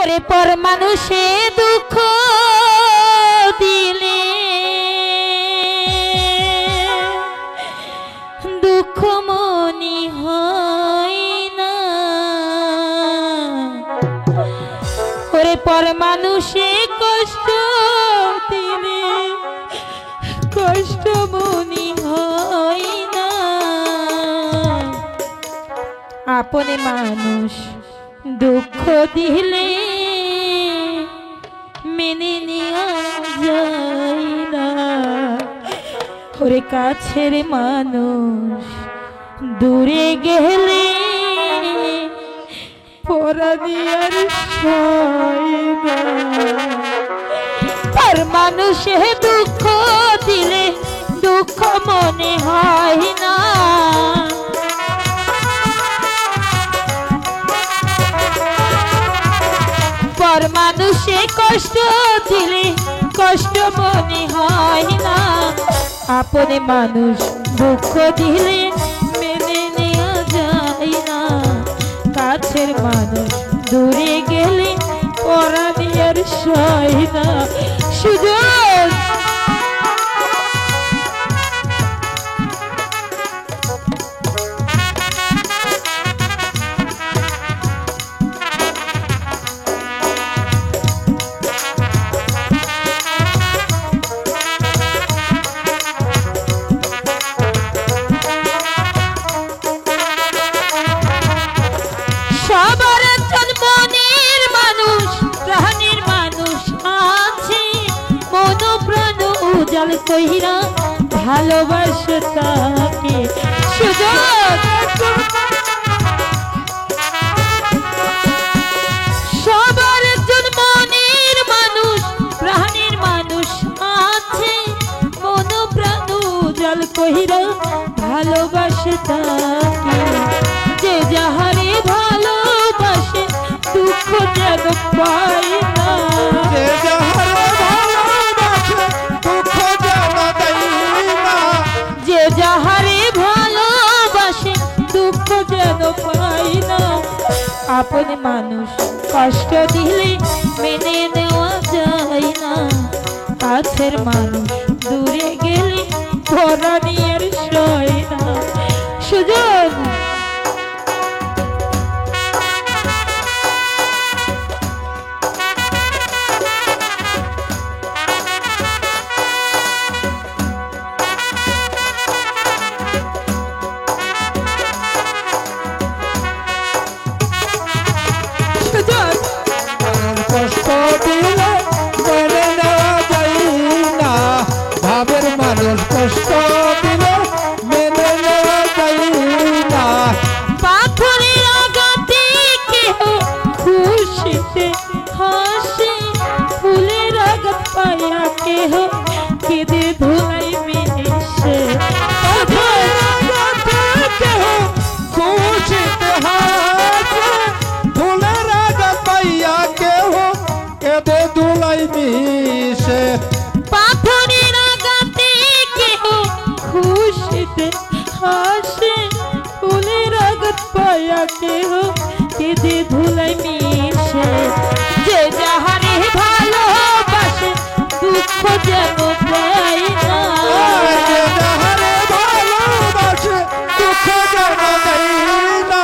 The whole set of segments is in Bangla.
ওরে পর মানুষে দুঃখ দিলে দুঃখ মনি হয় না। ওরে পর মানুষে কষ্ট দিলে কষ্ট মনি হয় না। আপনে মানুষ দুঃখ দিলে মেনে নেওয়া যায় না। ওরে কাছের মানুষ দূরে গেলে পরাণী আর সয় না। আর মানুষে দুঃখ দিলে দুঃখ মনে হয় না। পর মানুষে কষ্ট দিলে কষ্ট মনে হয় না। আপনে মানুষ দুঃখ দিলে মেনে নেওয়া যায় না। কাছের মানুষ দূরে গেলে পরাণী আর সয় না। সুজন কইরা ভালোবাসে তাকে। সবার একজন মনের মানুষ প্রাণের মানুষ আছে মন প্রাণ জল কইরা ভালোবাসে তাকে। যে যাহারে ভালোবাসে দুঃখ যেন পায় না। যে যাহারে ভালোবাসে দুঃখ যেন পায় না। আপন মানুষ কষ্ট দিলে মেনে নেওয়া যায় না। কাছের মানুষ দূরে গেলে পরাণী আর সয় না। সুজন কষ্ট দিলে মেনে নেওয়া যায় না। ভাবের মানুষ কষ্ট দিলে মেনে নেওয়া যায় না। পাথরের আঘাতে কেহ খুশিতে হাসে ফুলের আঘাত পাইয়া কেহ কেঁদে ধুলাই মিশে। পাথরের আঘাতে কেহ খুশিতে হাসে ফুলের আঘাত পাইয়া কেহ কেঁদে ধুলাই মিশে। পাথরের আঘাতে কেহ খুশিতে হাসে ফুলের আঘাত পাইয়া কেহ কেঁদে ধুলাই মিশে। যে যাহারে ভালোবাসে দুঃখ যেন দেয় না। যে যাহারে ভালোবাসে দুঃখ যেন দেয় না।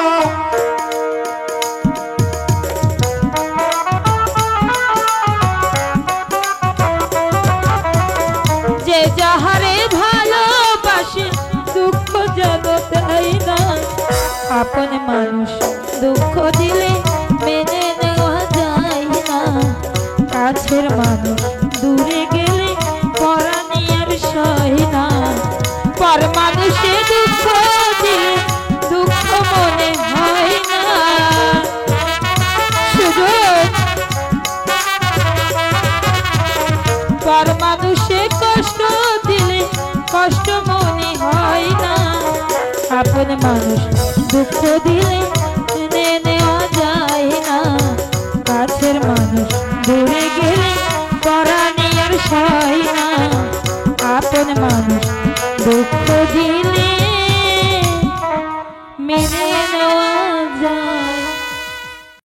যে যাহারে ভালোবাসে দুঃখ যেন দেয় না। আপন মানুষ দুঃখ দিলে মেনে নেওয়া যায় না। কাছের মানুষ দূরে গেলে পরাণী আর সয় না। পর মানুষে দুঃখ দিলে দুঃখ মনে হয় না। সুযোগ পর মানুষে কষ্ট দিলে কষ্ট মনে হয় না। আপন মানুষ দুঃখ দিলে